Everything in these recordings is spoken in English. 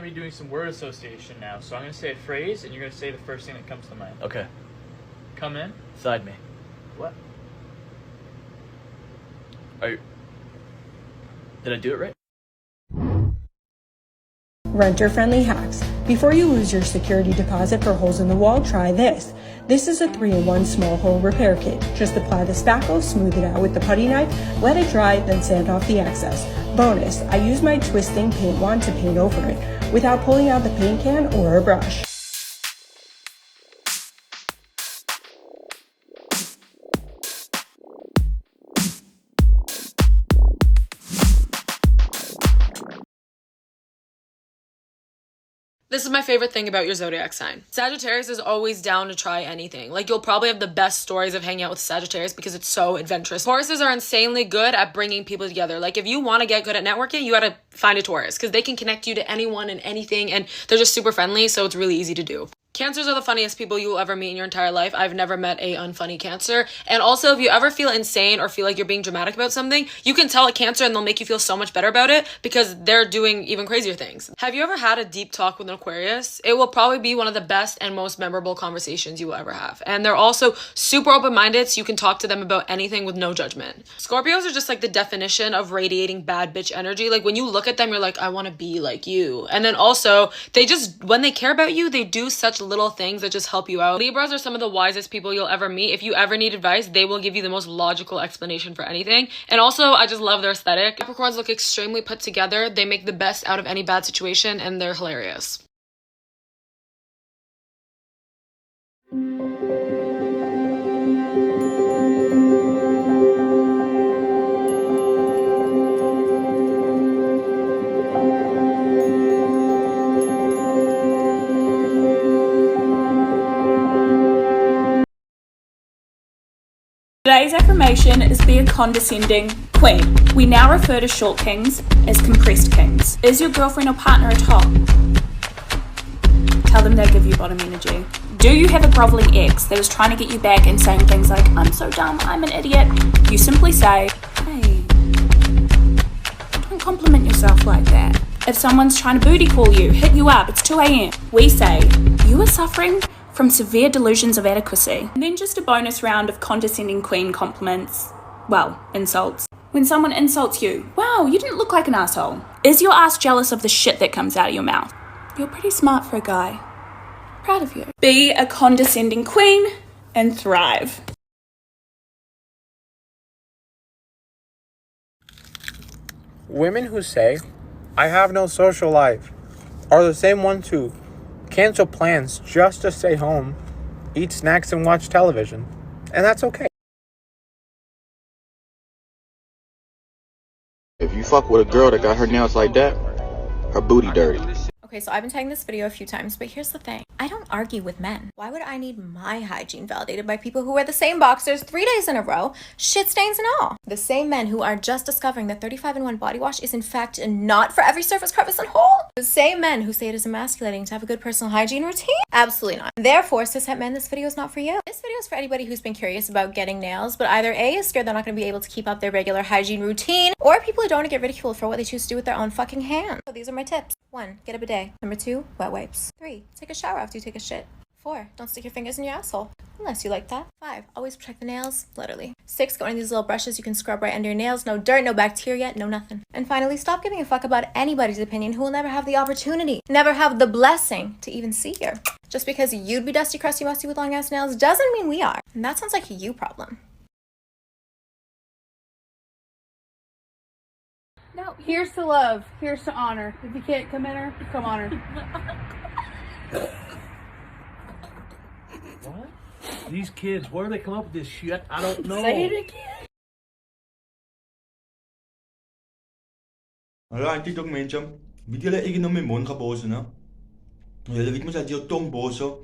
to be doing some word association now. So I'm going to say a phrase, and you're going to say the first thing that comes to mind. Okay. Come in. Side me. What? Did I do it right? Renter-friendly hacks. Before you lose your security deposit for holes in the wall, try this. This is a 3-in-1 small hole repair kit. Just apply the spackle, smooth it out with the putty knife, let it dry, then sand off the excess. Bonus, I use my twisting paint wand to paint over it, without pulling out the paint can or a brush. This is my favorite thing about your zodiac sign. Sagittarius is always down to try anything. Like, you'll probably have the best stories of hanging out with Sagittarius because it's so adventurous. Tauruses are insanely good at bringing people together. Like, if you want to get good at networking, you gotta find a Taurus because they can connect you to anyone and anything, and they're just super friendly, so it's really easy to do. Cancers are the funniest people you will ever meet in your entire life. I've never met a unfunny Cancer. And also, if you ever feel insane or feel like you're being dramatic about something, you can tell a Cancer and they'll make you feel so much better about it because they're doing even crazier things. Have you ever had a deep talk with an Aquarius? It will probably be one of the best and most memorable conversations you will ever have. And they're also super open-minded, so you can talk to them about anything with no judgment. Scorpios are just like the definition of radiating bad bitch energy. Like, when you look at them, you're like, I want to be like you. And then also, they just, when they care about you, they do such little things that just help you out. Libras are some of the wisest people you'll ever meet. If you ever need advice, they will give you the most logical explanation for anything. And also, I just love their aesthetic. Capricorns look extremely put together. They make the best out of any bad situation, and they're hilarious. Today's affirmation is be a condescending queen. We now refer to short kings as compressed kings. Is your girlfriend or partner a top? Tell them they give you bottom energy. Do you have a groveling ex that is trying to get you back and saying things like, I'm so dumb, I'm an idiot? You simply say, hey, don't compliment yourself like that. If someone's trying to booty call you, hit you up, it's 2 a.m. We say, you are suffering from severe delusions of adequacy. And then just a bonus round of condescending queen compliments. Well, insults. When someone insults you, wow, you didn't look like an asshole. Is your ass jealous of the shit that comes out of your mouth? You're pretty smart for a guy. Proud of you. Be a condescending queen and thrive. Women who say, I have no social life, are the same ones who cancel plans just to stay home, eat snacks, and watch television. And that's okay. If you fuck with a girl that got her nails like that, her booty dirty. Okay, so I've been tagging this video a few times, but here's the thing. I don't argue with men. Why would I need my hygiene validated by people who wear the same boxers 3 days in a row, shit stains and all? The same men who are just discovering that 35-in-1 body wash is in fact not for every surface, crevice, and hole. The same men who say it is emasculating to have a good personal hygiene routine. Absolutely not. Therefore, cishet men, this video is not for you. This video is for anybody who's been curious about getting nails, but either A, is scared they're not going to be able to keep up their regular hygiene routine, or people who don't want to get ridiculed for what they choose to do with their own fucking hands. So these are my tips. 1, get a bidet. Number 2, wet wipes. 3, take a shower after you take a shit. 4, don't stick your fingers in your asshole, unless you like that. 5, always protect the nails, literally. 6, go into these little brushes you can scrub right under your nails. No dirt, no bacteria, no nothing. And finally, stop giving a fuck about anybody's opinion who will never have the opportunity, never have the blessing to even see you. Just because you'd be dusty, crusty, musty with long ass nails doesn't mean we are. And that sounds like a you problem. No, here's to love. Here's to honor. If you can't come in her, come on her. What? These kids, where do they come up with this shit? I don't know. Say it again. Allora, TikTok mensen, weet jullie ik nog mijn mond gebozen, hè? Jullie weten maar dat je tong bozo.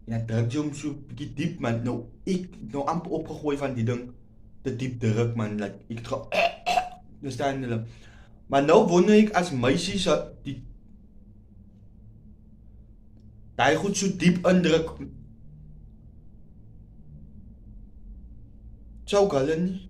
En dan druk je hem zo beetje diep, man. Nou, ik nou amper opgegooid van die ding. Te diep druk, man. Like, ik ga... Dus dan... Maar nou wonder ik als meisjes die goed zo diep indruk. Zou ik al niet?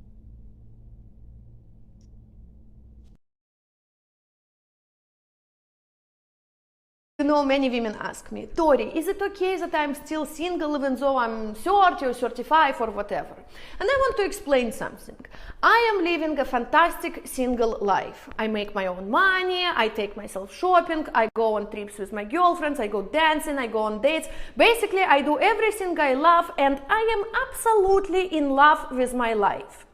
many women ask me, Tori, is it okay that I'm still single even though I'm 30 or 35 or whatever? And I want to explain something. I am living a fantastic single life. I make my own money, I take myself shopping, I go on trips with my girlfriends, I go dancing, I go on dates. Basically, I do everything I love, and I am absolutely in love with my life.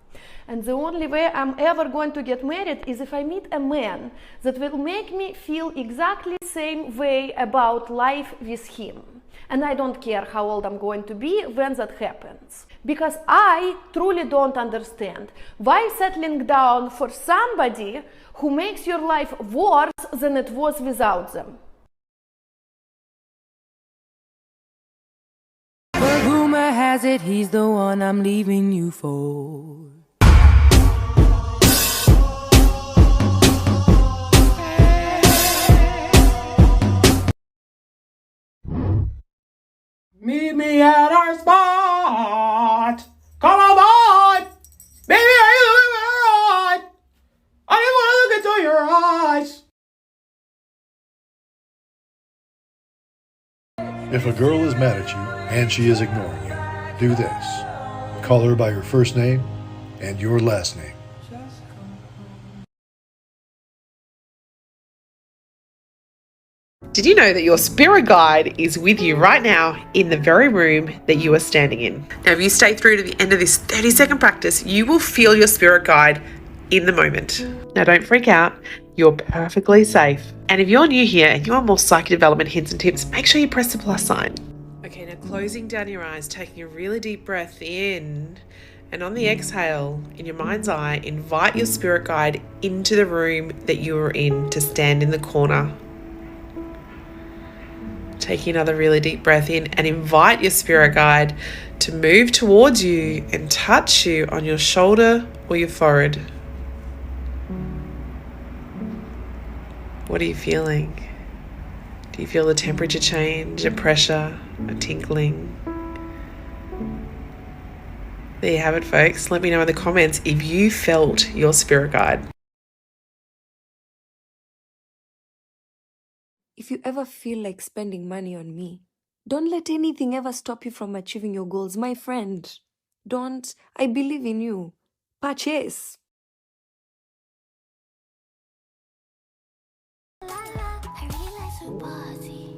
And the only way I'm ever going to get married is if I meet a man that will make me feel exactly the same way about life with him. And I don't care how old I'm going to be when that happens. Because I truly don't understand why settling down for somebody who makes your life worse than it was without them. But rumor has it he's the one I'm leaving you for. Meet me at our spot. Come on, boy. Baby, are you living right? I just want to look into your eyes. If a girl is mad at you and she is ignoring you, do this. Call her by her first name and your last name. Did you know that your spirit guide is with you right now in the very room that you are standing in? Now, if you stay through to the end of this 30-second practice, you will feel your spirit guide in the moment. Now, don't freak out. You're perfectly safe. And if you're new here and you want more psyche development hints and tips, make sure you press the plus sign. Okay, now closing down your eyes, taking a really deep breath in, and on the exhale, in your mind's eye, invite your spirit guide into the room that you are in to stand in the corner. Taking another really deep breath in and invite your spirit guide to move towards you and touch you on your shoulder or your forehead. What are you feeling? Do you feel the temperature change, a pressure, a tinkling? There you have it, folks. Let me know in the comments if you felt your spirit guide. If you ever feel like spending money on me, don't let anything ever stop you from achieving your goals, my friend. Don't. I believe in you. Purchase. I really like your body.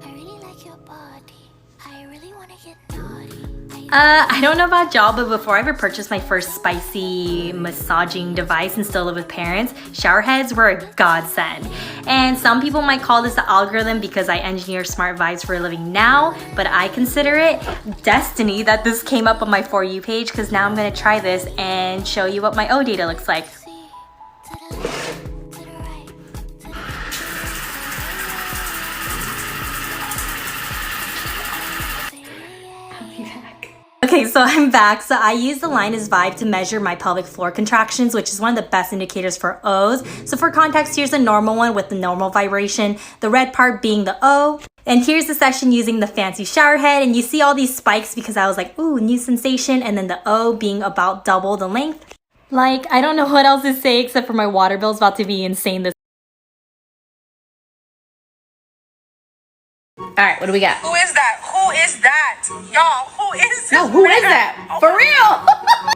I really like your body. I really want to get naughty. I don't know about y'all, but before I ever purchased my first spicy massaging device and still live with parents, shower heads were a godsend. And some people might call this the algorithm because I engineer smart vibes for a living now, but I consider it destiny that this came up on my For You page, because now I'm gonna try this and show you what my O data looks like. Okay, so I'm back. So I use the Linus Vibe to measure my pelvic floor contractions, which is one of the best indicators for O's. So for context, here's the normal one with the normal vibration, the red part being the O. And here's the section using the fancy shower head, and you see all these spikes because I was like, ooh, new sensation, and then the O being about double the length. Like, I don't know what else to say except for my water bill's about to be insane this. All right, what do we got? Who is that? Who is that? Y'all, who is this? No, who is that? For real?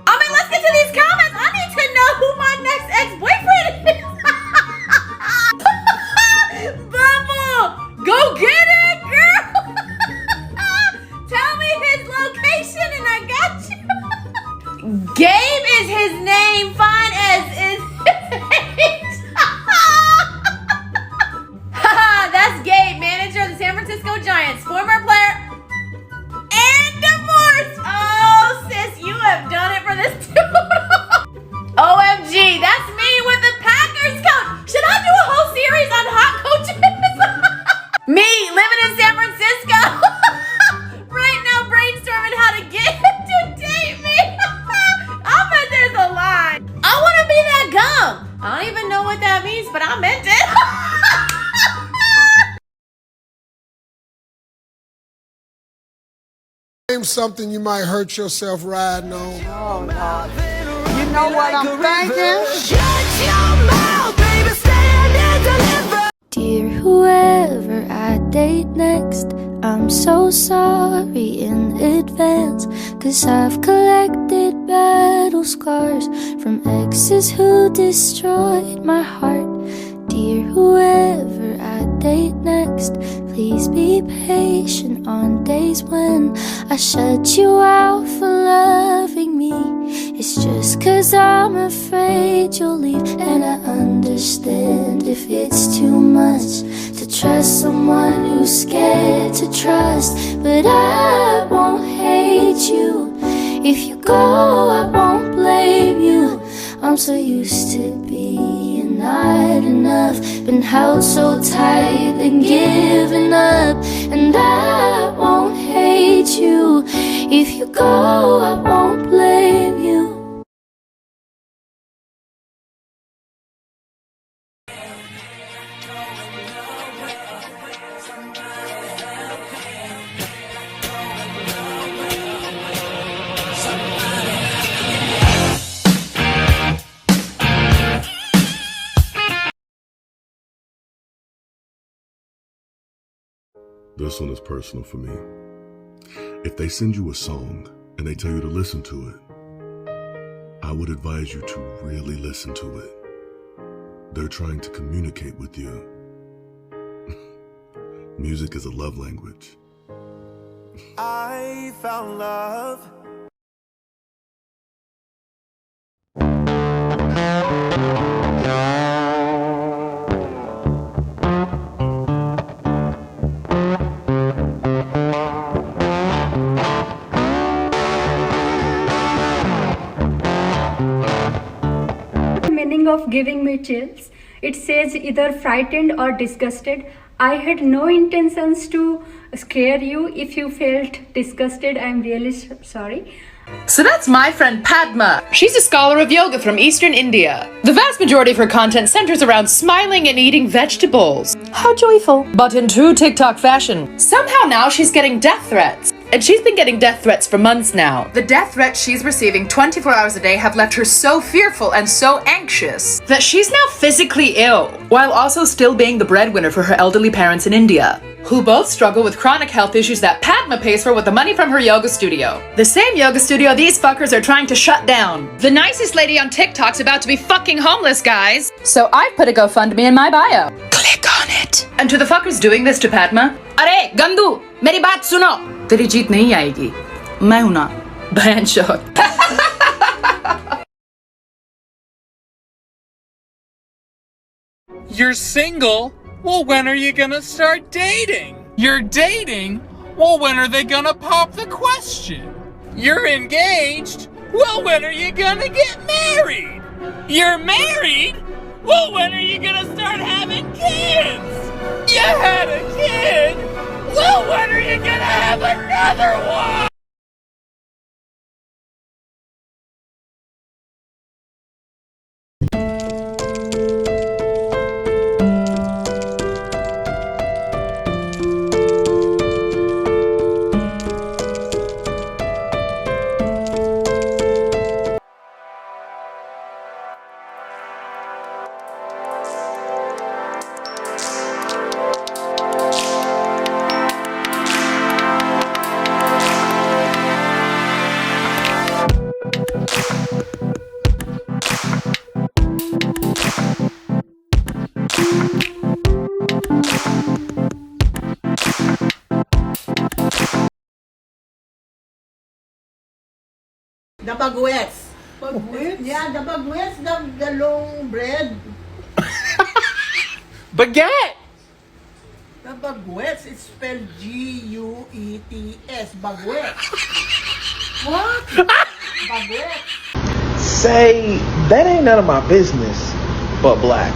I mean, let's get to these comments. I need to know who my next ex-boyfriend is. Bubble, go get it, girl. Tell me his location and I got you. Gabe is his name. Fine as is his age. That's Gabe, manager of the San Francisco Giants, former player and divorced. Oh, sis, you have done it for this dude. OMG, that's me with the Packers coach. Should I do a whole series on hot coaches? Me living in San Francisco. Right now brainstorming how to get him to date me. I bet there's a line. I want to be that gum. I don't even know what that means, but I meant it. Name something you might hurt yourself riding on. Oh, no. You know what I'm thinking? Shut your mouth, baby, stand and deliver. Dear whoever I date next, I'm so sorry in advance, 'cause I've collected battle scars from exes who destroyed my heart. Dear whoever I date next, please be patient on days when I shut you out for loving me. It's just 'cause I'm afraid you'll leave, and I understand if it's too much to trust someone who's scared to trust. But I won't hate you. If you go, I won't blame you. I'm so used to being not enough, been held so tight, been given up. And I won't hate you. If you go, I won't blame you. This one is personal for me. If they send you a song and they tell you to listen to it, I would advise you to really listen to it. They're trying to communicate with you. Music is a love language. I found love. Meaning of giving me chills. It says either frightened or disgusted. I had no intentions to scare you. If you felt disgusted, I'm really sorry. So that's my friend Padma. She's a scholar of yoga from Eastern India. The vast majority of her content centers around smiling and eating vegetables. How joyful. But in true TikTok fashion, somehow now she's getting death threats. And she's been getting death threats for months now. The death threats she's receiving 24 hours a day have left her so fearful and so anxious that she's now physically ill, while also still being the breadwinner for her elderly parents in India, who both struggle with chronic health issues that Padma pays for with the money from her yoga studio. The same yoga studio these fuckers are trying to shut down. The nicest lady on TikTok's about to be fucking homeless, guys. So I've put a GoFundMe in my bio. Click on it. And to the fuckers doing this to Padma, अरे गंदू मेरी बात सुनो, तेरी जीत नहीं आएगी, मैं हूं ना बहनचोद. You're single? Well, when are you gonna start dating? You're dating? Well, when are they gonna pop the question? You're engaged? Well, when are you gonna get married? You're married? Well, when are you gonna start having kids? You had a kid? Well, when are you gonna have another one? The baguettes. Baguettes? Yeah, the baguettes, the long bread. Baguette! The baguettes, it's spelled G-U-E-T-S. Baguettes. What? Baguettes. Say, that ain't none of my business, but black.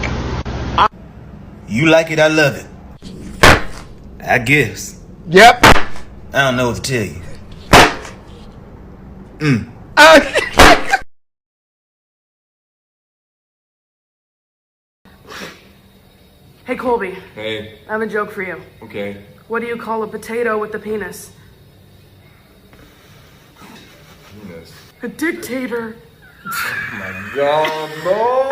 You like it, I love it. I guess. Yep. I don't know what to tell you. Hey Colby, Hey, I have a joke for you. okay. What do you call a potato with a penis? Penis. A dictator. Oh my god, no!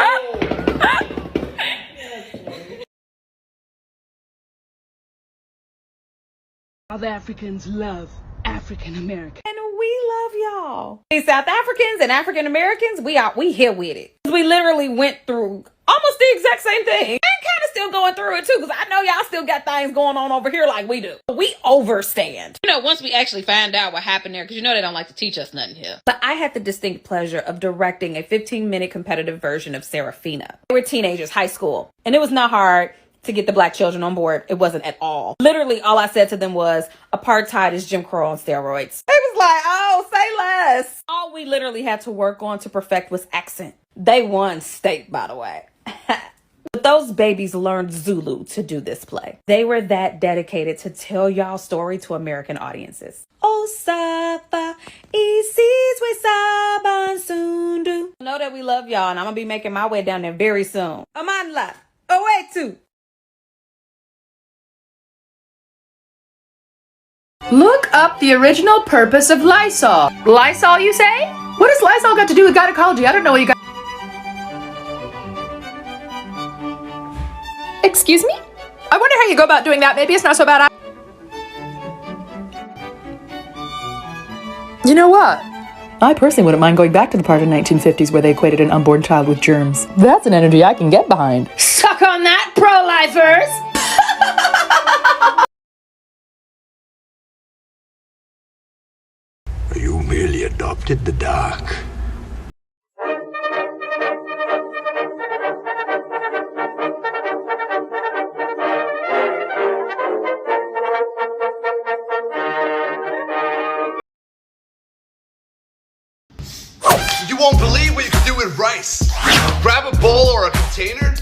South Africans love African Americans. And we love y'all. Hey, South Africans and African Americans, we here with it. We literally went through almost the exact same thing. And kind of still going through it too, because I know y'all still got things going on over here like we do. We overstand. You know, once we actually find out what happened there, because you know they don't like to teach us nothing here. But I had the distinct pleasure of directing a 15-minute competitive version of Serafina. They were teenagers, high school, and it was not hard to get the black children on board. It wasn't at all. Literally, all I said to them was, apartheid is Jim Crow on steroids. They was like, oh, say less. All we literally had to work on to perfect was accent. They won state, by the way. But those babies learned Zulu to do this play. They were that dedicated to tell y'all story to American audiences. Oh, Safa, Isizwe Saban Sundu. Know that we love y'all, and I'm gonna be making my way down there very soon. Amandla, away too. Look up the original purpose of Lysol. Lysol, you say? What does Lysol got to do with gynecology? I don't know what you got. Excuse me? I wonder how you go about doing that. Maybe it's not so bad. You know what? I personally wouldn't mind going back to the part of the 1950s where they equated an unborn child with germs. That's an energy I can get behind. Suck on that, pro-lifers! You merely adopted the dark. You won't believe what you can do with rice. Grab a bowl or a container,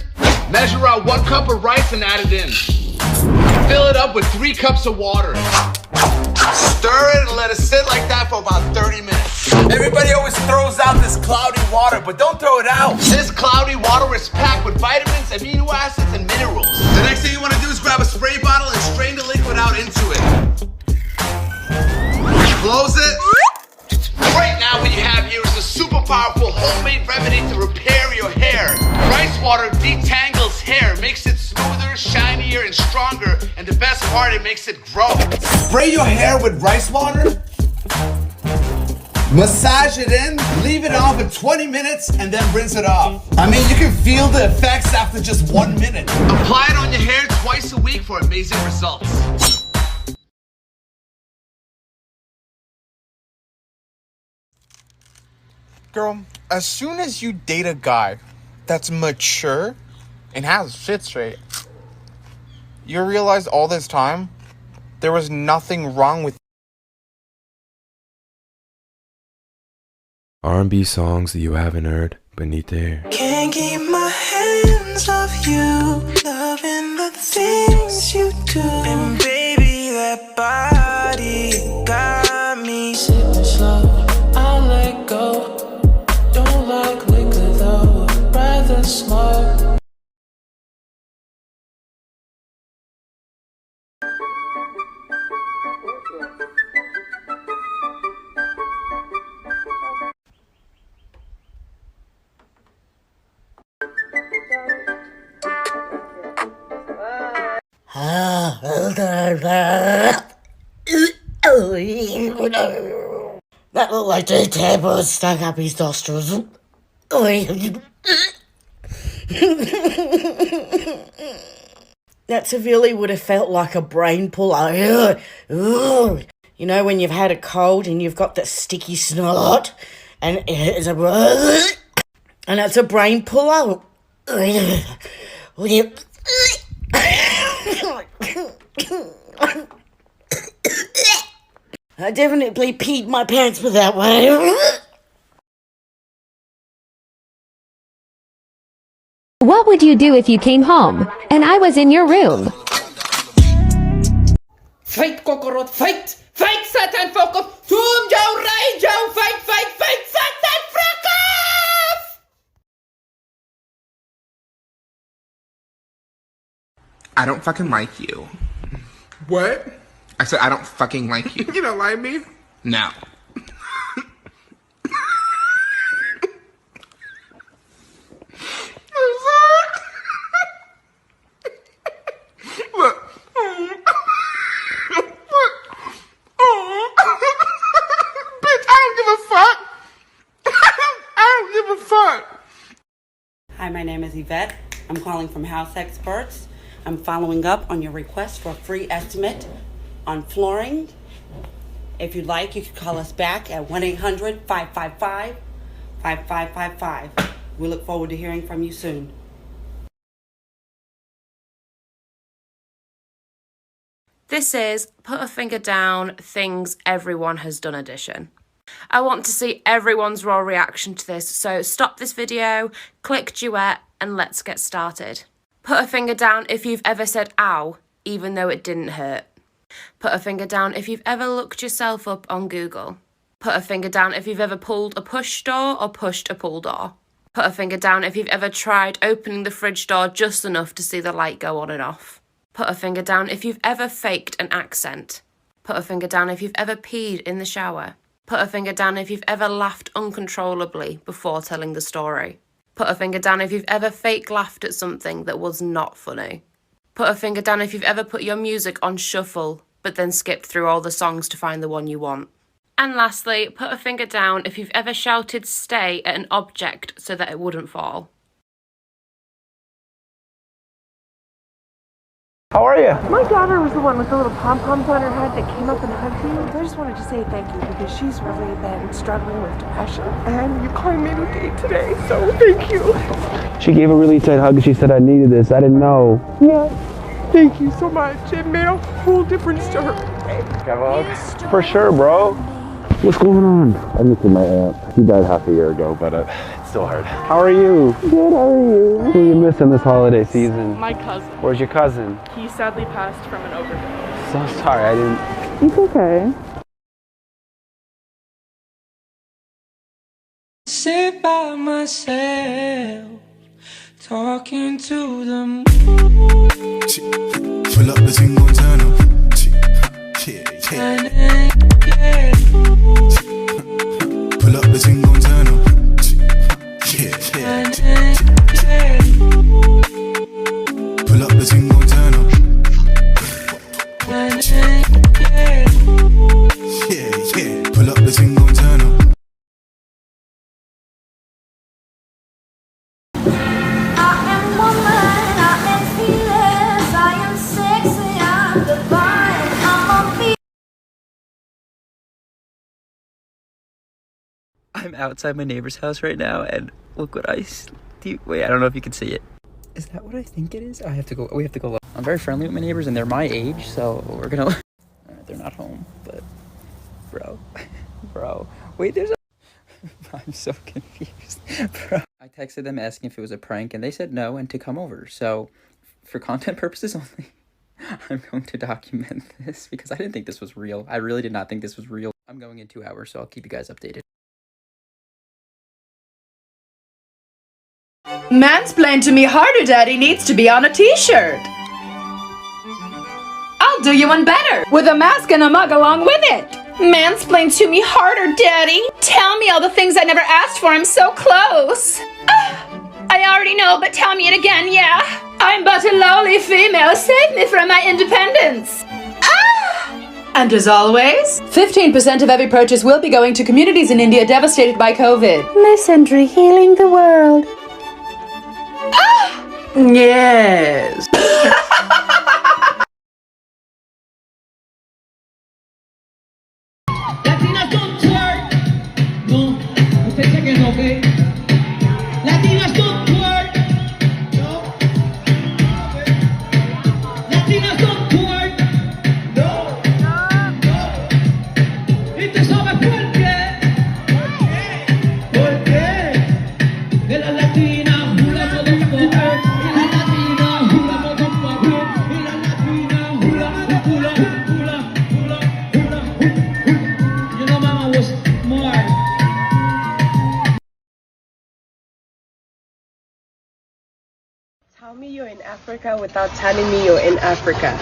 measure out 1 cup of rice and add it in. Fill it up with 3 cups of water. Stir it and let it sit like that for about 30 minutes. Everybody always throws out this cloudy water, but don't throw it out. This cloudy water is packed with vitamins, amino acids, and minerals. The next thing you want to do is grab a spray bottle and strain the liquid out into it. Close it. Right now what you have here is a super powerful homemade remedy to repair your hair. Rice water detangles hair, makes it smoother, shinier, and stronger, and the best part, it makes it grow. Spray your hair with rice water, massage it in, leave it on for 20 minutes, and then rinse it off. I mean, you can feel the effects after just 1 minute. Apply it on your hair twice a week for amazing results. Girl, as soon as you date a guy that's mature and has shit straight, you realize all this time there was nothing wrong with R&B songs that you haven't heard beneath the hair. Can't keep my hands off you, loving the things you do. And baby, that body got me sipping slow. I'll let go. Don't like liquor though, rather smoke. That looked like two tampons stuck up his nostrils. That severely would have felt like a brain puller. You know when you've had a cold and you've got that sticky snot and it's a brain puller. I definitely peed my pants for that one. What would you do if you came home and I was in your room? Fight, Kokorot, fight! Fight, Satan, fuck off! Toom, Joe, Rai, Joe, fight, Satan, fuck off! I don't fucking like you. What? I said I don't fucking like you. You don't like me? No. Look. my name is Yvette. I'm calling from House Experts. I'm following up on your request for a free estimate on flooring. If you'd like, you can call us back at 1-800-555-5555. We look forward to hearing from you soon. This is Put a Finger Down Things Everyone Has Done edition. I want to see everyone's raw reaction to this, so stop this video, click duet, and let's get started. Put a finger down if you've ever said ow, even though it didn't hurt. Put a finger down if you've ever looked yourself up on Google. Put a finger down if you've ever pulled a push door or pushed a pull door. Put a finger down if you've ever tried opening the fridge door just enough to see the light go on and off. Put a finger down if you've ever faked an accent. Put a finger down if you've ever peed in the shower. Put a finger down if you've ever laughed uncontrollably before telling the story. Put a finger down if you've ever fake laughed at something that was not funny. Put a finger down if you've ever put your music on shuffle, but then skipped through all the songs to find the one you want. And lastly, put a finger down if you've ever shouted stay at an object so that it wouldn't fall. How are you? My daughter was the one with the little pom-poms on her head that came up and hugged you. I just wanted to say thank you because she's really been struggling with depression. And you called me with date today, so thank you. She gave a really tight hug and she said I needed this. I didn't know. Yeah, thank you so much. It made a whole difference to her. Have a hug? For sure, bro. What's going on? I'm missing my aunt. He died half a year ago, but it's still hard. How are you? Good, how are you? Who are you missing this holiday season? My cousin. Where's your cousin? He sadly passed from an overdose. So sorry, I didn't... It's okay. Sit by myself, talking to the moon. Pull up the thing on turn up. Yeah. Pull up the thing on turn up. Yeah. Pull up the thing on turn up. Yeah. Pull up the thing on turn up. I'm outside my neighbor's house right now, and look what I see. Wait, I don't know if you can see it. Is that what I think it is? We have to go look. I'm very friendly with my neighbors, and they're my age, so we're gonna... Alright, they're not home, but... Bro. Wait, there's a... I'm so confused. Bro. I texted them asking if it was a prank, and they said no, and to come over. So, for content purposes only, I'm going to document this, because I didn't think this was real. I really did not think this was real. I'm going in 2 hours, so I'll keep you guys updated. Mansplain to me harder, Daddy needs to be on a t-shirt. I'll do you one better, with a mask and a mug along with it. Mansplain to me harder, Daddy. Tell me all the things I never asked for. I'm so close. I already know, but tell me it again, yeah. I'm but a lowly female. Save me from my independence. And as always, 15% of every purchase will be going to communities in India devastated by COVID. Misandry healing the world. Yes. Latinas don't twerk. No, usted dice que no, ¿ok? Latinas don't twerk. No. Latinas don't twerk. No. Y tú sabes por qué. ¿Por qué? De las latinas hula motherfucker. Y las latinas hula motherfucker. Y las latinas hula hula hula hula hula. You know, Mama was more. Tell me you're in Africa without telling me you're in Africa.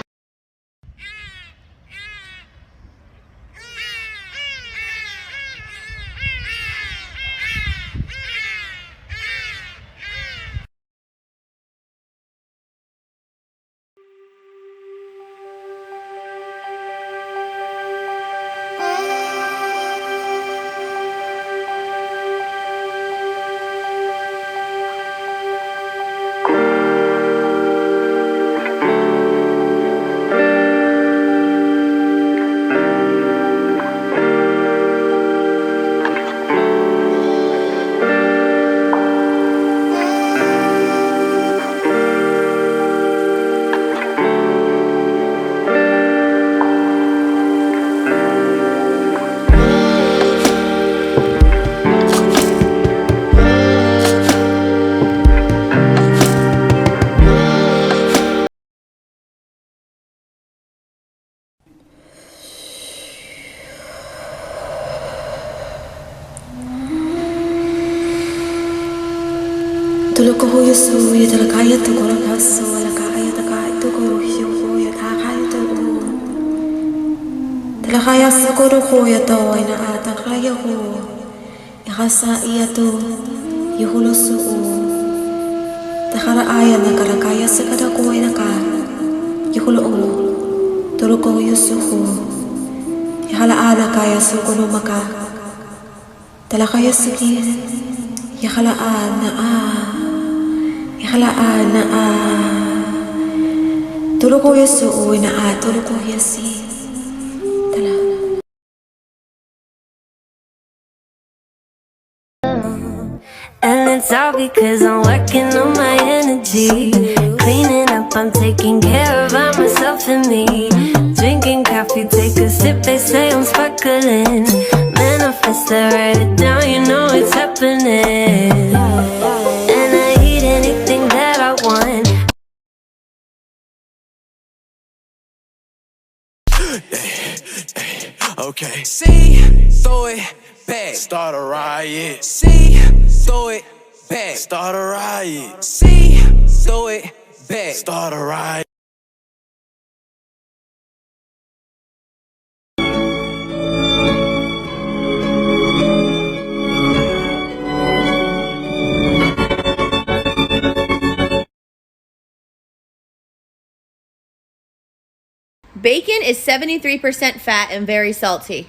Tuloko hoyo su ya talakaya to korakaso alakaya takai to korosho ya takaya to talakaya sakoro hoya to ina atakaya ho ihasa iya to yuhulo su takara aya na karakaya sakada ko ina ka yuhulo tuloko hoyo su ihala ala kaya su kono maka talakaya siki ihala na Ihalaan na tulog ko yaso na tulog ko yasi. Tala. And it's all because I'm working on my energy. Cleaning up, I'm taking care of myself and me. Drinking coffee, take a sip, they say I'm sparkling. Manifest, I write it down, you know it's happening. And I eat anything that I want. Okay. See, throw it back, start a riot. See, throw it back, start a riot. See, throw it back, start a riot. Bacon is 73% fat and very salty.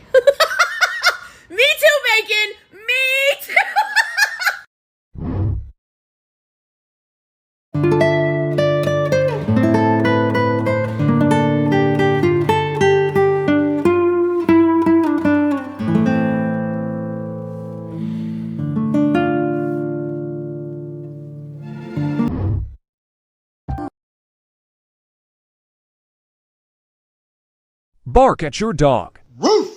Me too, bacon! Me too! Bark at your dog. Roof!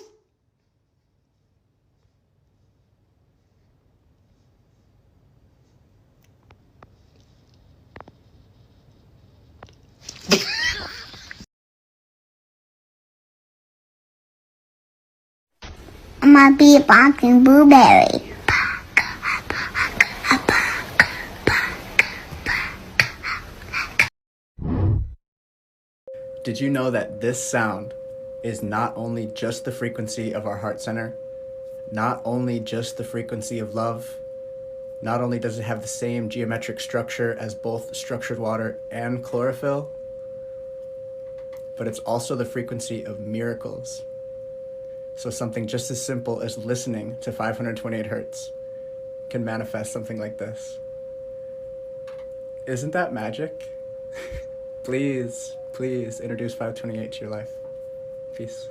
I'm gonna be a pumpkin blueberry. Did you know that this sound is not only just the frequency of our heart center, not only just the frequency of love, not only does it have the same geometric structure as both structured water and chlorophyll, but it's also the frequency of miracles. So something just as simple as listening to 528 hertz can manifest something like this. Isn't that magic? Please, please introduce 528 to your life. Peace.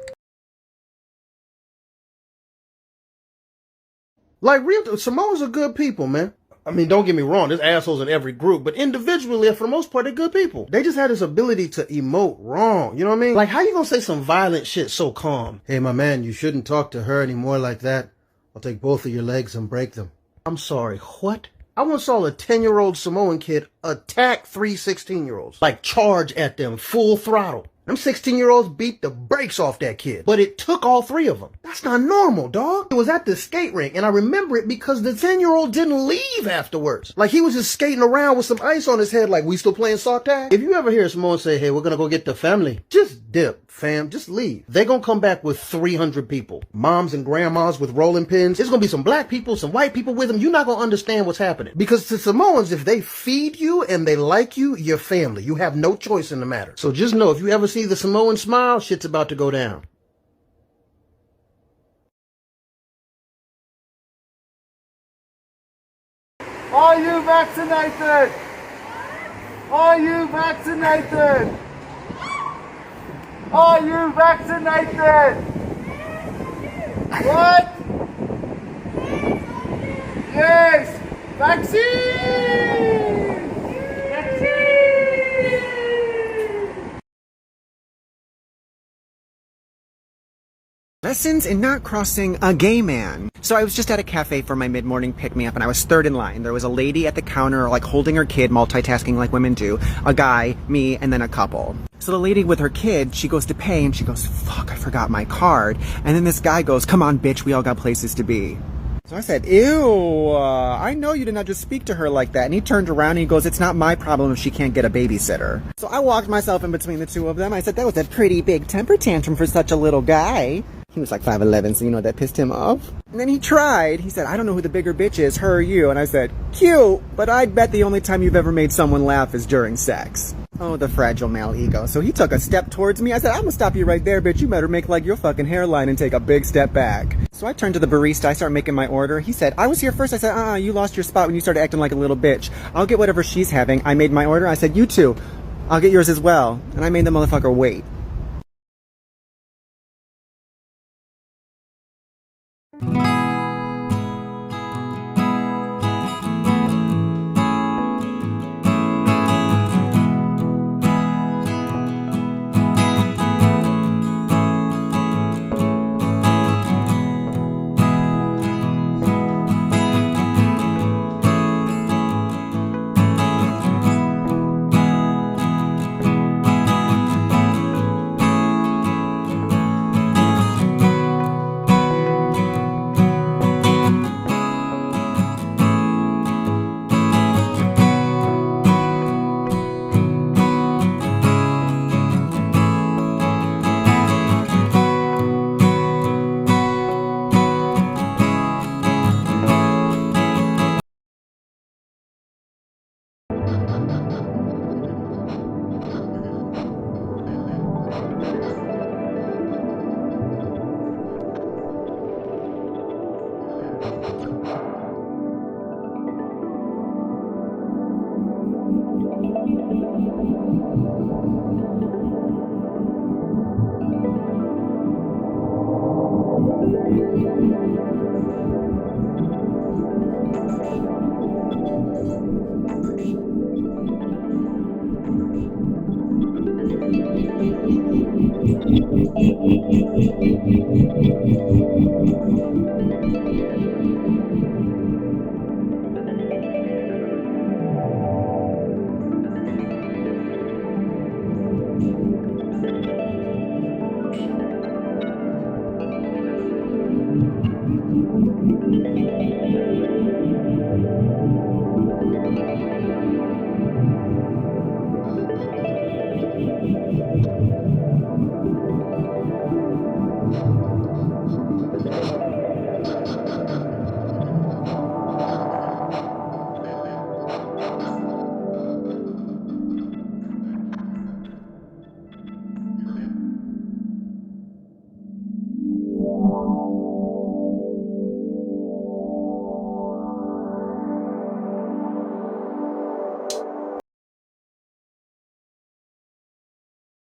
Like, real Samoans are good people, man. I mean, don't get me wrong, there's assholes in every group, but individually, for the most part, they're good people. They just had this ability to emote wrong, you know what I mean? Like, how you gonna say some violent shit so calm? Hey, my man, you shouldn't talk to her anymore like that. I'll take both of your legs and break them. I'm sorry, what? I once saw a 10-year-old Samoan kid attack 3 16-year-olds. Like, charge at them, full throttle. Them 16-year-olds beat the brakes off that kid, but it took all 3 of them. That's not normal, dog. It was at the skate rink, and I remember it because the 10-year-old didn't leave afterwards. Like, he was just skating around with some ice on his head like, we still playing sock tag? If you ever hear someone say, hey, we're gonna go get the family, just dip, fam. Just leave. They're gonna come back with 300 people. Moms and grandmas with rolling pins. There's gonna be some black people, some white people with them. You're not gonna understand what's happening. Because to Samoans, if they feed you and they like you, you're family. You have no choice in the matter. So just know, if you ever see the Samoan smile, shit's about to go down. Are you vaccinated? Are you vaccinated? Are you vaccinated? What? Yes! Vaccine! Lessons in not crossing a gay man. So I was just at a cafe for my mid-morning pick-me-up and I was third in line. There was a lady at the counter like holding her kid, multitasking like women do, a guy, me, and then a couple. So the lady with her kid, she goes to pay and she goes, fuck, I forgot my card. And then this guy goes, come on bitch, we all got places to be. So I said, ew, I know you did not just speak to her like that. And he turned around and he goes, it's not my problem if she can't get a babysitter. So I walked myself in between the two of them. I said, that was a pretty big temper tantrum for such a little guy. He was like 5'11", so you know that pissed him off. And then he tried. He said, I don't know who the bigger bitch is, her or you. And I said, cute, but I'd bet the only time you've ever made someone laugh is during sex. Oh, the fragile male ego. So he took a step towards me. I said, I'm gonna stop you right there, bitch. You better make like your fucking hairline and take a big step back. So I turned to the barista. I started making my order. He said, I was here first. I said, you lost your spot when you started acting like a little bitch. I'll get whatever she's having. I made my order. I said, you too. I'll get yours as well. And I made the motherfucker wait.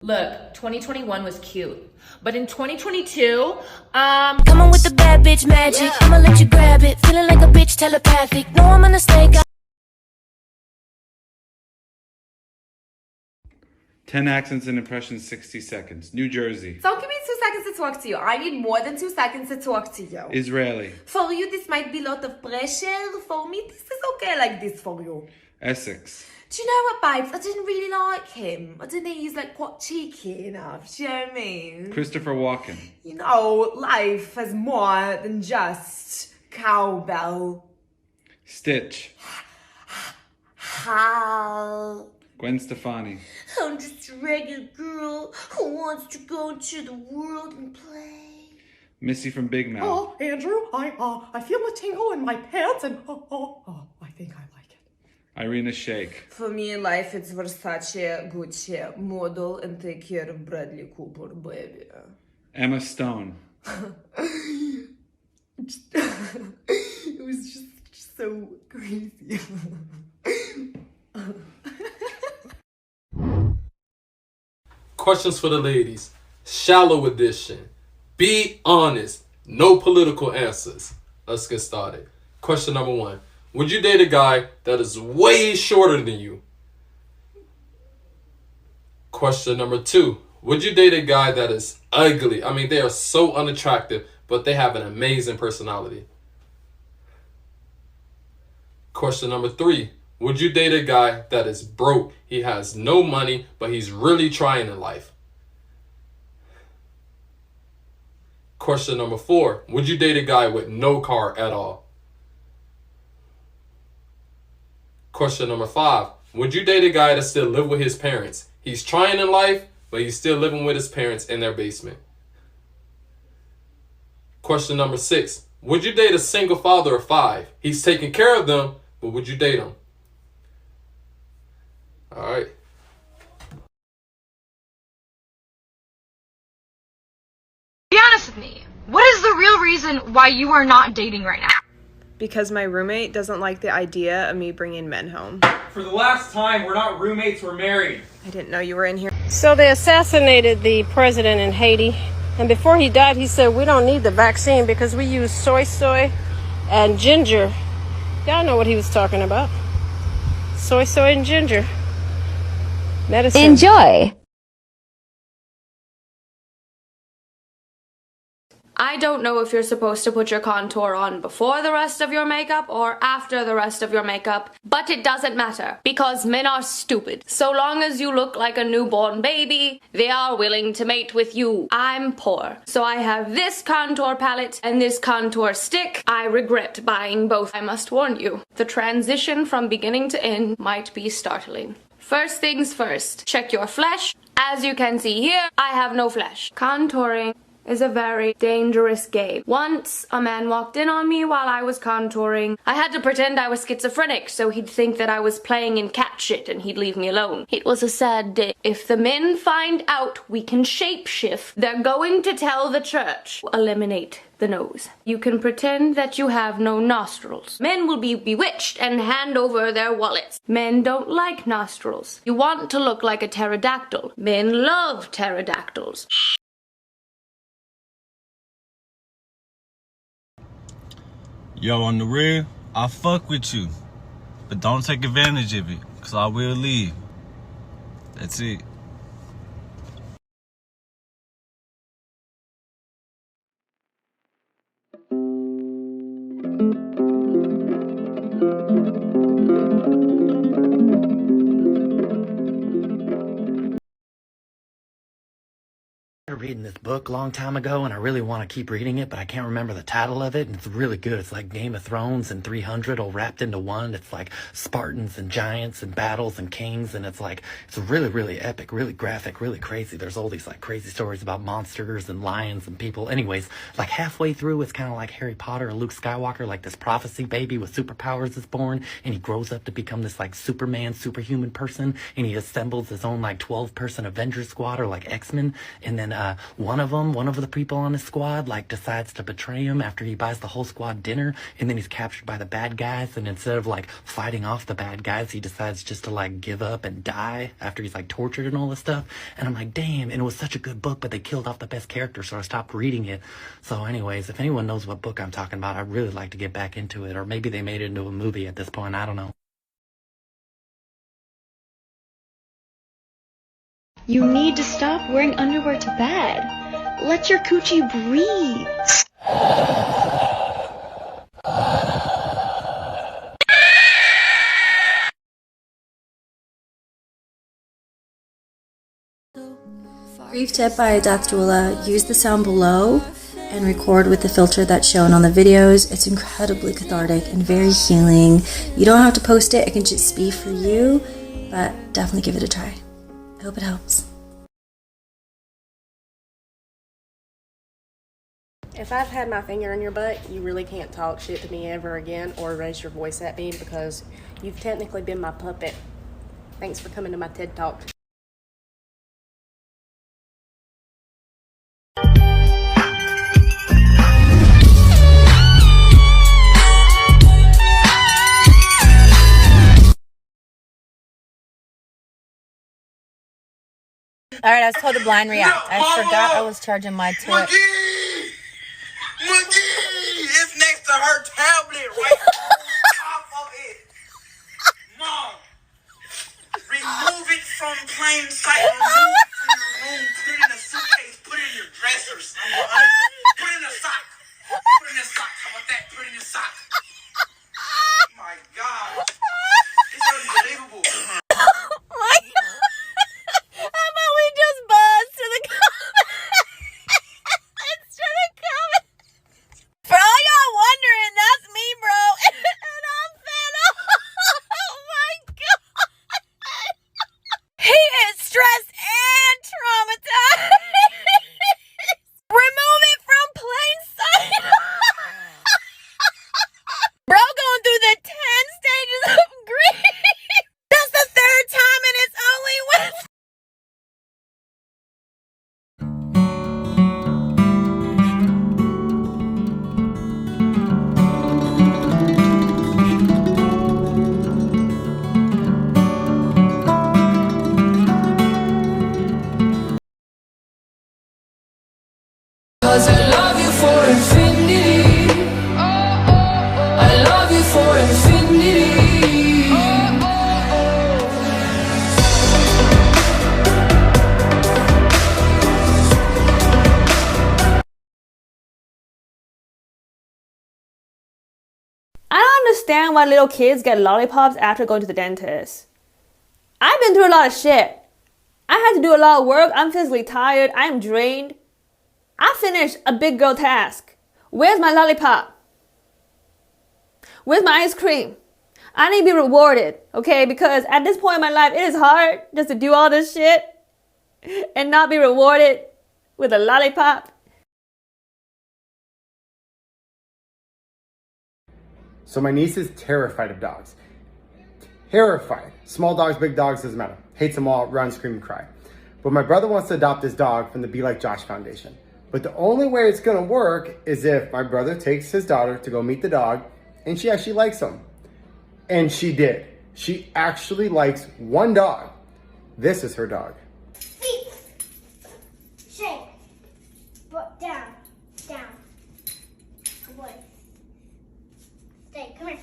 Look, 2021 was cute, but in 2022, Come on with the bad bitch magic. I'ma let you grab it. Feeling like a bitch telepathic. No, I'm on a snake. 10 accents and impressions, 60 seconds. New Jersey. Don't give me 2 seconds to talk to you. I need more than 2 seconds to talk to you. Israeli. For you, this might be a lot of pressure. For me, this is okay like this for you. Essex. Do you know what, babes? I didn't really like him. I didn't think he's like quite cheeky enough. Do you know what I mean? Christopher Walken. You know, life has more than just cowbell. Stitch. How? Gwen Stefani. I'm just a regular girl who wants to go into the world and play. Missy from Big Mouth. Oh, Andrew, I feel a tingle in my pants and I think I like it. Irina Shayk. For me in life, it's Versace, Gucci, model, and take care of Bradley Cooper, baby. Emma Stone. It was just so crazy. Questions for the ladies. Shallow edition. Be honest. No political answers. Let's get started. Question number 1. Would you date a guy that is way shorter than you? Question number 2. Would you date a guy that is ugly? I mean, they are so unattractive, but they have an amazing personality. Question number 3. Would you date a guy that is broke? He has no money, but he's really trying in life. Question number 4. Would you date a guy with no car at all? Question number 5. Would you date a guy that still live with his parents? He's trying in life, but he's still living with his parents in their basement. Question number 6. Would you date a single father of 5? He's taking care of them, but would you date him? All right. Be honest with me. What is the real reason why you are not dating right now? Because my roommate doesn't like the idea of me bringing men home. For the last time, we're not roommates, we're married. I didn't know you were in here. So they assassinated the president in Haiti. And before he died, he said, we don't need the vaccine because we use soy and ginger. Y'all know what he was talking about. Soy and ginger. Medicine. Enjoy. I don't know if you're supposed to put your contour on before the rest of your makeup or after the rest of your makeup, but it doesn't matter because men are stupid. So long as you look like a newborn baby, they are willing to mate with you. I'm poor, so I have this contour palette and this contour stick. I regret buying both. I must warn you, the transition from beginning to end might be startling. First things first, check your flesh. As you can see here, I have no flesh. Contouring is a very dangerous game. Once, a man walked in on me while I was contouring. I had to pretend I was schizophrenic so he'd think that I was playing in cat shit and he'd leave me alone. It was a sad day. If the men find out we can shapeshift, they're going to tell the church. Eliminate the nose. You can pretend that you have no nostrils. Men will be bewitched and hand over their wallets. Men don't like nostrils. You want to look like a pterodactyl. Men love pterodactyls. Yo, on the real, I fuck with you, but don't take advantage of it, cause I will leave. That's it. Reading this book a long time ago and I really want to keep reading it, but I can't remember the title of it, and it's really good. It's like Game of Thrones and 300 all wrapped into one. It's like Spartans and giants and battles and kings, and it's really epic, really graphic, really crazy. There's all these like crazy stories about monsters and lions and people. Anyways, like halfway through, it's kind of like Harry Potter or Luke Skywalker, like this prophecy baby with superpowers is born, and he grows up to become this like Superman, superhuman person, and he assembles his own like 12-person Avengers squad or like X-Men, and then one of the people on his squad like decides to betray him after he buys the whole squad dinner, and then he's captured by the bad guys, and instead of like fighting off the bad guys, he decides just to like give up and die after he's like tortured and all this stuff. And I'm like, damn, and it was such a good book, but they killed off the best character, so I stopped reading it. So anyways, if anyone knows what book I'm talking about, I'd really like to get back into it, or maybe they made it into a movie at this point, I don't know. You need to stop wearing underwear to bed. Let your coochie breathe. Brief tip by a death doula: use the sound below and record with the filter that's shown on the videos. It's incredibly cathartic and very healing. You don't have to post it, it can just be for you, but definitely give it a try. I hope it helps. If I've had my finger in your butt, you really can't talk shit to me ever again or raise your voice at me because you've technically been my puppet. Thanks for coming to my TED Talk. Alright, I was told to blind react. I forgot I was charging my tip. McGee! It's next to her tablet right top of it. Mom, remove it from plain sight. Remove it from your room. Put it in a suitcase. Put it in your dressers. Put it in a sock. Put it in a sock. How about that? Put it in a sock. My God. It's unbelievable. How about we just buzz to the instead of coming? For all y'all wondering, that's me, bro. And I'm fed up. Oh my I don't understand why little kids get lollipops after going to the dentist. I've been through a lot of shit. I had to do a lot of work. I'm physically tired. I'm drained. I finished a big girl task. Where's my lollipop? Where's my ice cream? I need to be rewarded, okay? Because at this point in my life, it is hard just to do all this shit and not be rewarded with a lollipop. So my niece is terrified of dogs. Terrified. Small dogs, big dogs, doesn't matter. Hates them all, run, scream, and cry. But my brother wants to adopt this dog from the Be Like Josh Foundation. But the only way it's gonna work is if my brother takes his daughter to go meet the dog and she actually likes him. And she did. She actually likes one dog. This is her dog. Feet. Shake. Down. Down. Good boy. Stay. Come here.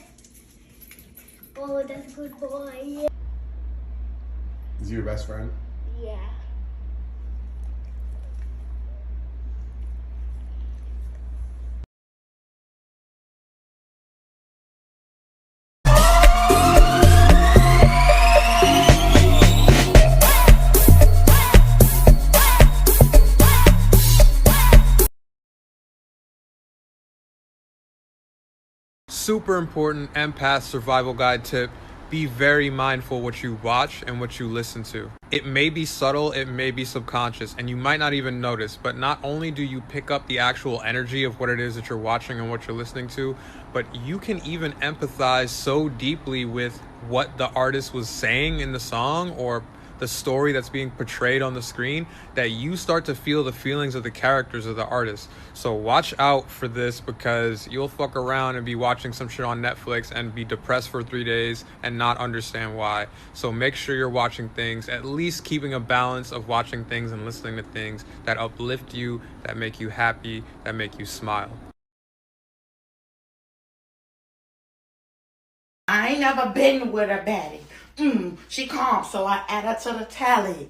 Oh, that's a good boy. Is he your best friend? Yeah. Super important empath survival guide tip. Be very mindful what you watch and what you listen to. It may be subtle, it may be subconscious, and you might not even notice, but not only do you pick up the actual energy of what it is that you're watching and what you're listening to, but you can even empathize so deeply with what the artist was saying in the song or the story that's being portrayed on the screen that you start to feel the feelings of the characters of the artist. So watch out for this, because you'll fuck around and be watching some shit on Netflix and be depressed for 3 days and not understand why. So make sure you're watching things, at least keeping a balance of watching things and listening to things that uplift you, that make you happy, that make you smile. I ain't never been with a baddie. She calm, so I add her to the tally.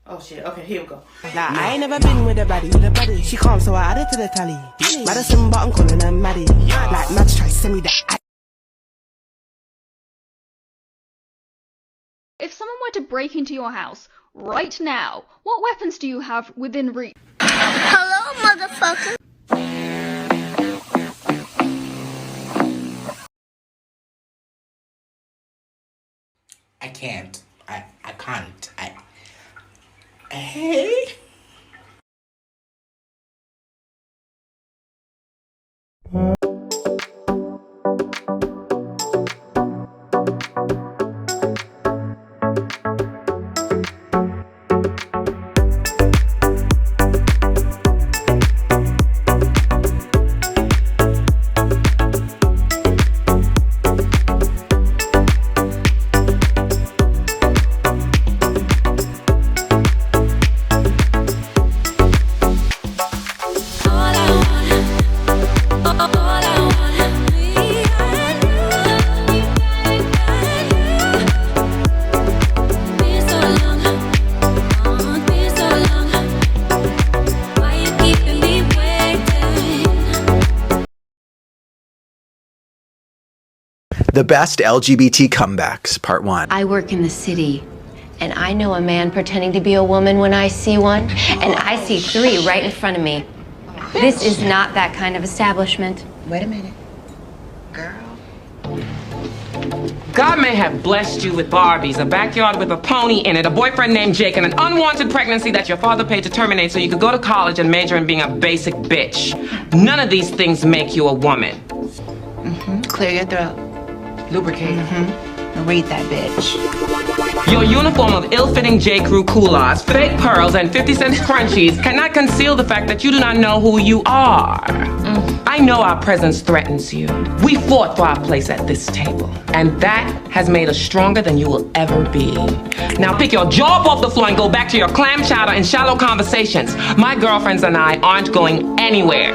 Oh shit, okay, here we go. Nah, I ain't never been with a baddie. She calm, so I add it to the tally. Madison, but I'm calling her Maddie. Like Mads try to send me that. If someone were to break into your house right now, what weapons do you have within reach? Hello, motherfucker. I can't. I can't. Hey? The best LGBT comebacks, part 1. I work in the city, and I know a man pretending to be a woman when I see one, and I see 3 right in front of me. This is not that kind of establishment. Wait a minute. God may have blessed you with Barbies, a backyard with a pony in it, a boyfriend named Jake, and an unwanted pregnancy that your father paid to terminate so you could go to college and major in being a basic bitch. None of these things make you a woman. Clear your throat. Lubricate. And read that bitch. Your uniform of ill-fitting J. Crew culottes, fake pearls, and 50-cent scrunchies cannot conceal the fact that you do not know who you are. I know our presence threatens you. We fought for our place at this table, and that has made us stronger than you will ever be. Now pick your jaw up off the floor and go back to your clam chowder and shallow conversations. My girlfriends and I aren't going anywhere.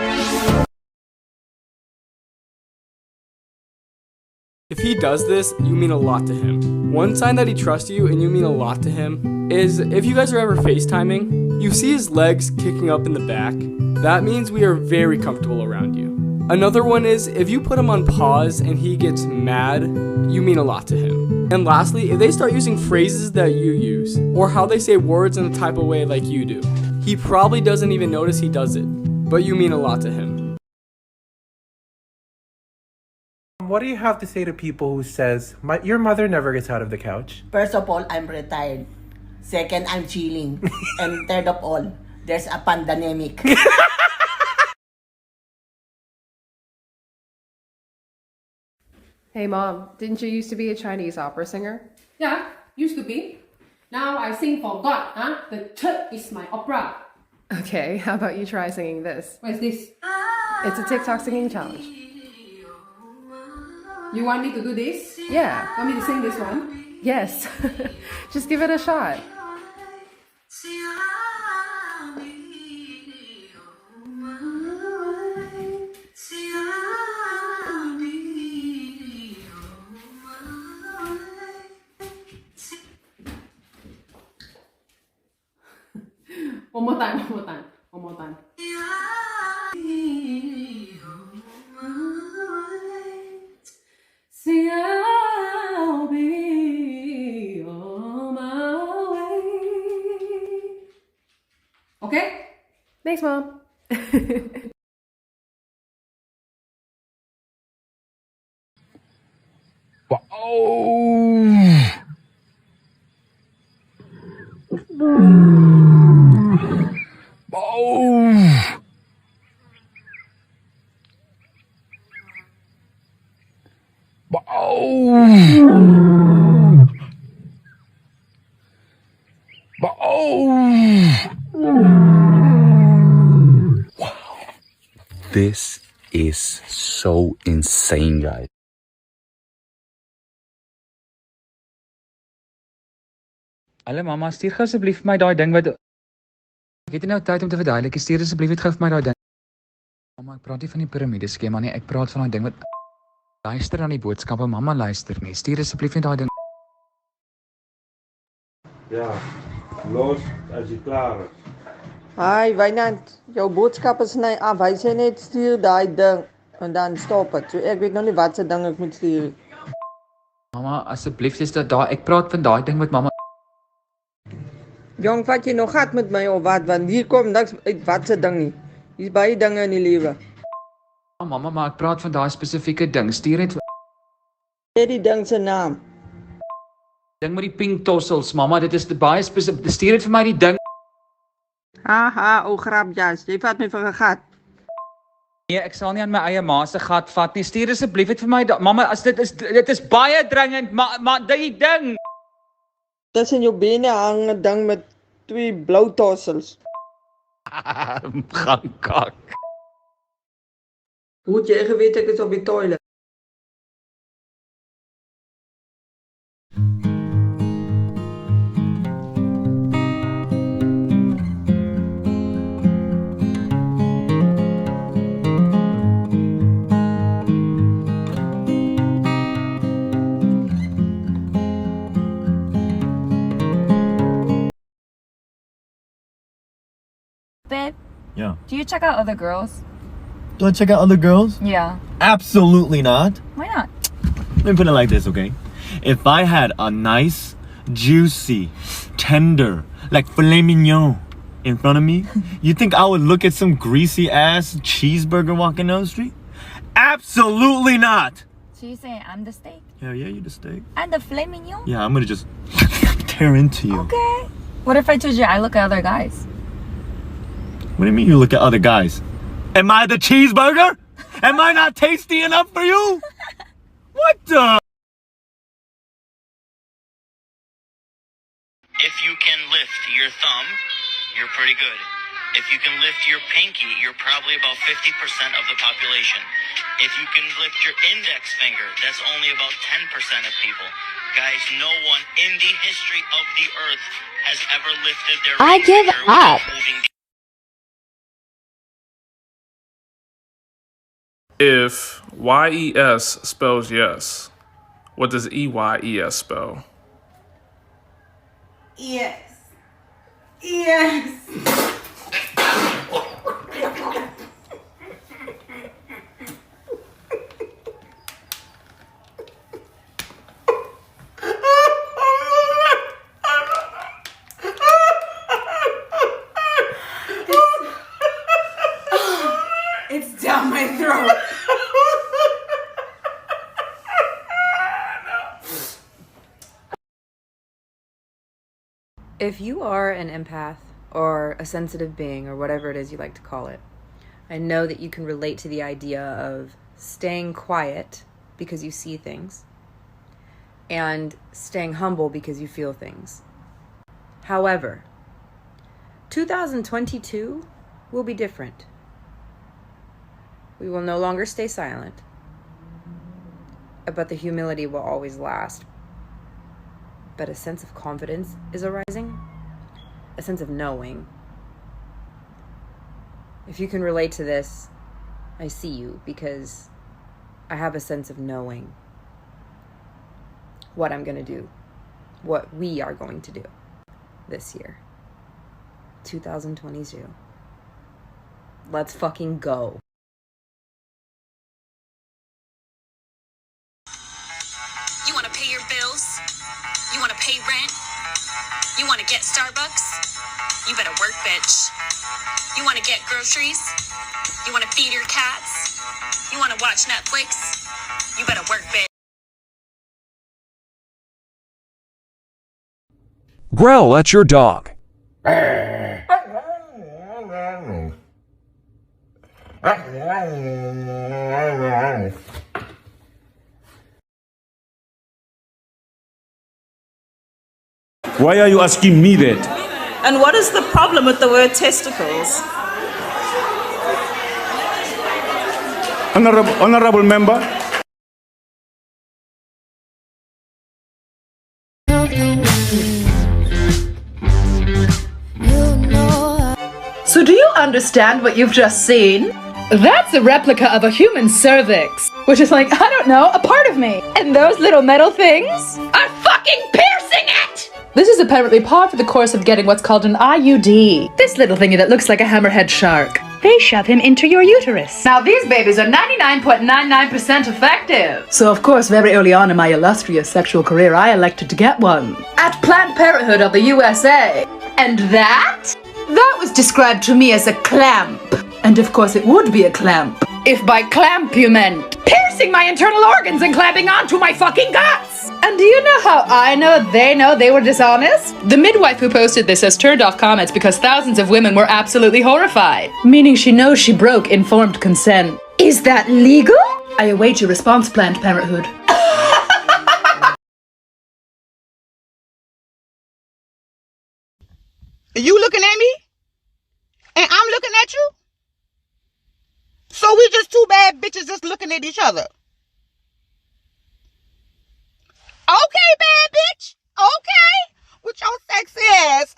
If he does this, you mean a lot to him. One sign that he trusts you and you mean a lot to him is if you guys are ever FaceTiming, you see his legs kicking up in the back. That means we are very comfortable around you. Another one is, if you put him on pause and he gets mad, you mean a lot to him. And lastly, if they start using phrases that you use, or how they say words in a type of way like you do, he probably doesn't even notice he does it, but you mean a lot to him. What do you have to say to people who says, your mother never gets out of the couch? First of all, I'm retired. Second, I'm chilling. And third of all, there's a pandemic. Hey mom, didn't you used to be a Chinese opera singer? Yeah, used to be. Now I sing for God, huh? The church is my opera. Okay, how about you try singing this? What is this? It's a TikTok singing challenge. You want me to do this? Yeah. Want me to sing this one? Yes. Just give it a shot. One more time, one more time, one more time. See, I'll be on my way. Okay? Thanks, Mom. This is so insane, guys. Hallo mamma, stuur gou asseblief vir my daai ding wat ek het nie nou tyd om te verduidelik. Stuur asseblief net gou vir my daai ding. Mamma, ek praat nie van die piramide skema nie. Ek praat van daai ding wat luister aan die boodskappe. Mamma luister nie. Stuur asseblief net daai ding. Ja, los as jy klaar is. Hi, Wynand, jou boodskap is nie af. Hy sê net stuur daai ding en dan stop het. So ek weet nog nie wat se ding ek moet stuur. Mamma, asseblief dis dat daai ek praat van daai ding wat mamma Jong, vat jy nog gat met my of wat? Want hier kom niks uit wat se ding nie. Hier's baie dinge in die lewe. Mamma, maar ek praat van daai spesifieke ding. Stuur net Sê die ding se naam. Ding met die pink tossels, mamma, dit is baie spesifiek. Stuur dit vir my die ding. Haha, ou grapjas, jy vat my vir 'n gat. Nee, ek sal nie aan my eie ma se gat vat nie. Stuur asseblief dit vir my. Mamma, as dit is baie dringend, maar die ding. Tussen jou bene hang 'n ding met 2 blou tossels. Gaan kak. Hoe het jy geweet ek is op die toilet? Babe, Yeah. do you check out other girls? Do I check out other girls? Yeah. Absolutely not. Why not? Let me put it like this, okay? If I had a nice, juicy, tender, like filet mignon in front of me, you think I would look at some greasy ass cheeseburger walking down the street? Absolutely not. So you say I'm the steak? Hell yeah, you the steak. And the filet mignon? Yeah, I'm gonna just tear into you. Okay. What if I told you I look at other guys? What do you mean you look at other guys? Am I the cheeseburger? Am I not tasty enough for you? What the? If you can lift your thumb, you're pretty good. If you can lift your pinky, you're probably about 50% of the population. If you can lift your index finger, that's only about 10% of people. Guys, no one in the history of the earth has ever lifted their I give finger without up. moving. If YES spells yes, what does EYES spell? Yes. Yes. If you are an empath or a sensitive being or whatever it is you like to call it, I know that you can relate to the idea of staying quiet because you see things and staying humble because you feel things. However, 2022 will be different. We will no longer stay silent, but the humility will always last. But a sense of confidence is arising, a sense of knowing. If you can relate to this, I see you, because I have a sense of knowing what I'm going to do, what we are going to do this year. 2022. Let's fucking go. You want to pay your bills? You want to pay rent? You want to get Starbucks? You better work, bitch. You want to get groceries? You want to feed your cats? You want to watch Netflix? You better work, bitch. Growl at your dog. Why are you asking me that? And what is the problem with the word testicles? Honorable member. So do you understand what you've just seen? That's a replica of a human cervix, which is like, I don't know, a part of me. And those little metal things are fucking piercing it! This is apparently par for the course of getting what's called an IUD. This little thingy that looks like a hammerhead shark. They shove him into your uterus. Now these babies are 99.99% effective. So of course, very early on in my illustrious sexual career, I elected to get one. At Planned Parenthood of the USA. And that was described to me as a clamp. And of course it would be a clamp. If by clamp you meant piercing my internal organs and clamping onto my fucking guts. And do you know how I know they were dishonest? The midwife who posted this has turned off comments because thousands of women were absolutely horrified. Meaning she knows she broke informed consent. Is that legal? I await your response, Planned Parenthood. You looking at me? And I'm looking at you? So we just two bad bitches just looking at each other. Okay, bad bitch. Okay. With your sexy ass.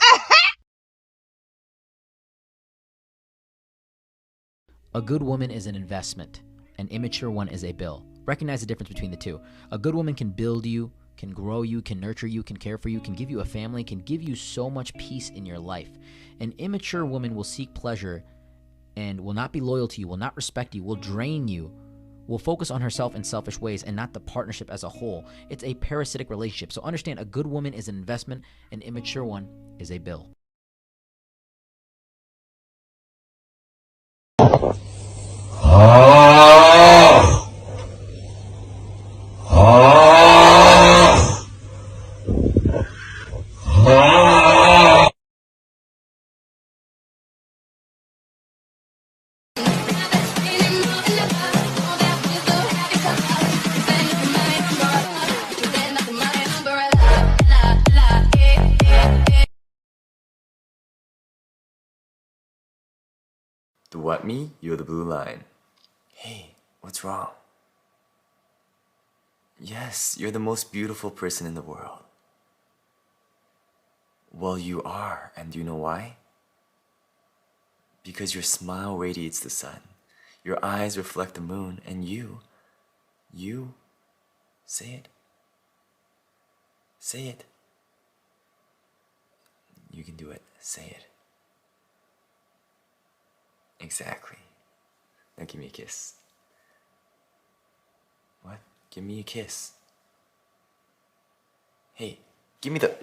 A good woman is an investment. An immature one is a bill. Recognize the difference between the two. A good woman can build you, can grow you, can nurture you, can care for you, can give you a family, can give you so much peace in your life. An immature woman will seek pleasure and will not be loyal to you, will not respect you, will drain you, will focus on herself in selfish ways and not the partnership as a whole. It's a parasitic relationship. So understand, a good woman is an investment, an immature one is a bill. The what me? You're the blue line. Hey, what's wrong? Yes, you're the most beautiful person in the world. Well, you are, and do you know why? Because your smile radiates the sun, your eyes reflect the moon, and you, say it. Say it. You can do it. Say it. Exactly. Now give me a kiss. What? Give me a kiss. Hey, give me the...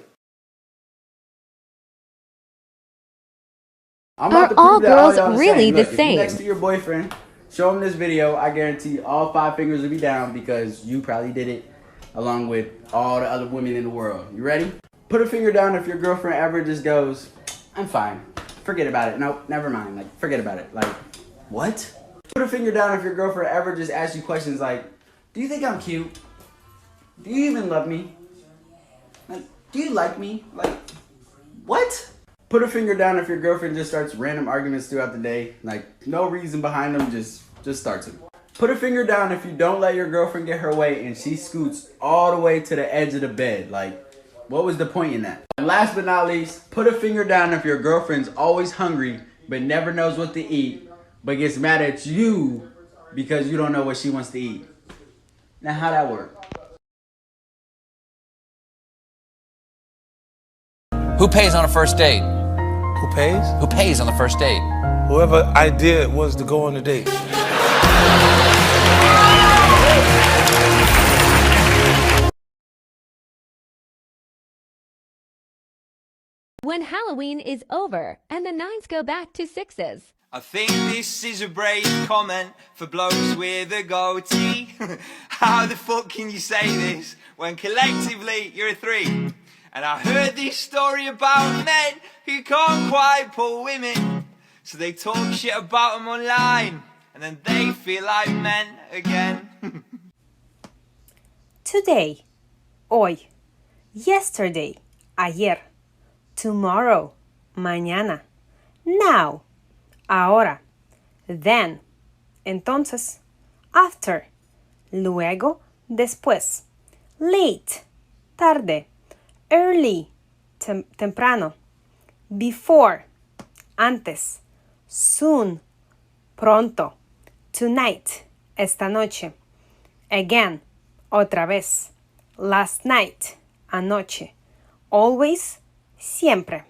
I'm about Are to all prove that girls y'all really the Look, if same? you next to your boyfriend, show him this video. I guarantee all 5 fingers will be down because you probably did it along with all the other women in the world. You ready? Put a finger down if your girlfriend ever just goes, I'm fine. Forget about it. Nope, never mind. Like, forget about it. Like, what? Put a finger down if your girlfriend ever just asks you questions like, do you think I'm cute? Do you even love me? Like, do you like me? Like, what? Put a finger down if your girlfriend just starts random arguments throughout the day. Like, no reason behind them, just starts them. Put a finger down if you don't let your girlfriend get her way and she scoots all the way to the edge of the bed. Like, what was the point in that? And last but not least, put a finger down if your girlfriend's always hungry but never knows what to eat, but gets mad at you because you don't know what she wants to eat. Now, how'd that work? Who pays on a first date? Who pays? Who pays on the first date? Whoever idea it was to go on the date. When Halloween is over and the nines go back to sixes. I think this is a brave comment for blokes with a goatee. How the fuck can you say this when collectively you're a three? And I heard this story about men who can't quite pull women, so they talk shit about them online, and then they feel like men again. Today, hoy, yesterday, ayer, tomorrow, mañana, now, ahora, then, entonces, after, luego, después, late, tarde, early, temprano, before, antes, soon, pronto, tonight, esta noche, again, otra vez, last night, anoche, always, siempre.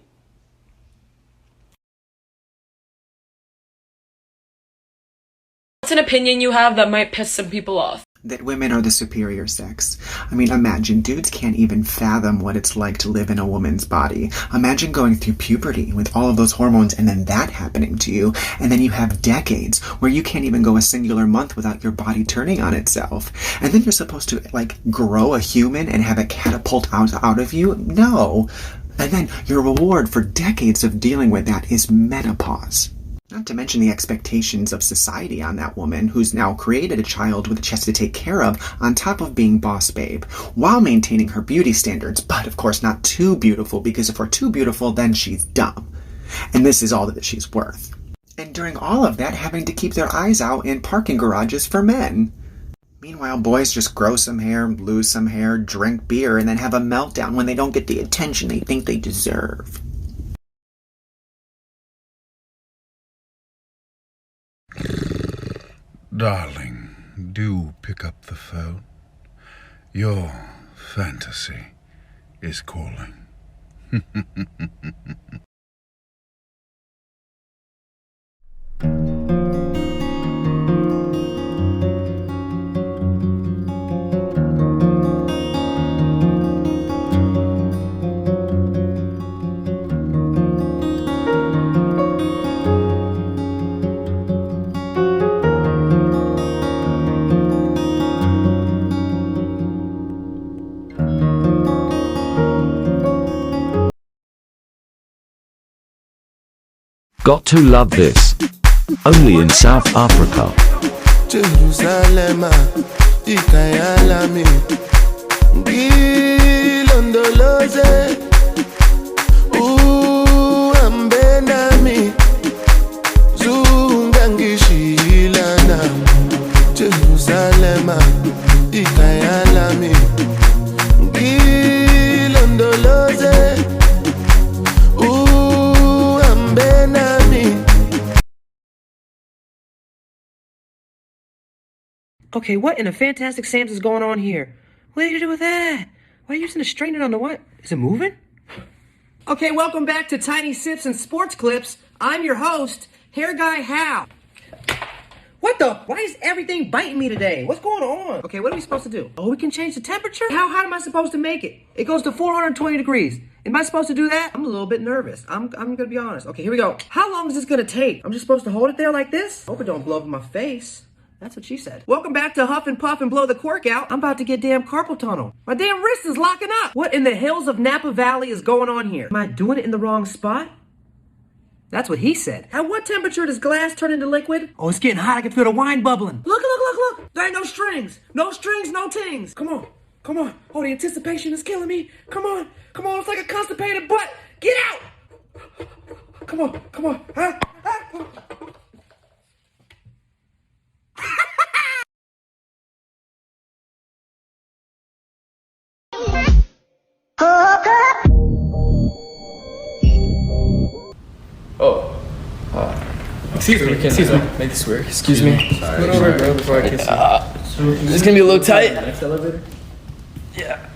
What's an opinion you have that might piss some people off? That women are the superior sex. I mean, imagine, dudes can't even fathom what it's like to live in a woman's body. Imagine going through puberty with all of those hormones and then that happening to you, and then you have decades where you can't even go a singular month without your body turning on itself. And then you're supposed to, like, grow a human and have it catapult out of you? No. And then your reward for decades of dealing with that is menopause. Not to mention the expectations of society on that woman who's now created a child with a chest to take care of on top of being boss babe, while maintaining her beauty standards, but of course not too beautiful, because if we're too beautiful, then she's dumb. And this is all that she's worth. And during all of that, having to keep their eyes out in parking garages for men. Meanwhile, boys just grow some hair, lose some hair, drink beer, and then have a meltdown when they don't get the attention they think they deserve. Darling, do pick up the phone. Your fantasy is calling. Got to love this. Only in South Africa. Jerusalem, ikayalami, ngilondoloze, uhambe nami, zungangishilana. Jerusalem, ikayalami, ngilondoloze, uhambe nami. Okay, what in a fantastic Sam's is going on here? What did you do with that? Why are you using a straightener on the what? Is it moving? Okay, welcome back to Tiny Sips and Sports Clips. I'm your host, Hair Guy Hal. What the? Why is everything biting me today? What's going on? Okay, what are we supposed to do? Oh, we can change the temperature? How hot am I supposed to make it? It goes to 420 degrees. Am I supposed to do that? I'm a little bit nervous. I'm gonna be honest. Okay, here we go. How long is this gonna take? I'm just supposed to hold it there like this? Hope it don't blow up in my face. That's what she said. Welcome back to Huff and Puff and Blow the Cork Out. I'm about to get damn carpal tunnel. My damn wrist is locking up. What in the hills of Napa Valley is going on here? Am I doing it in the wrong spot? That's what he said. At what temperature does glass turn into liquid? Oh, it's getting hot. I can feel the wine bubbling. Look. There ain't no strings. No strings, no tings. Come on. Oh, the anticipation is killing me. Come on. It's like a constipated butt. Get out. Come on. Huh? Excuse me. Make this work. Excuse me. Scoot over, bro, before I kiss you. This is gonna be a little tight. Next elevator? Yeah.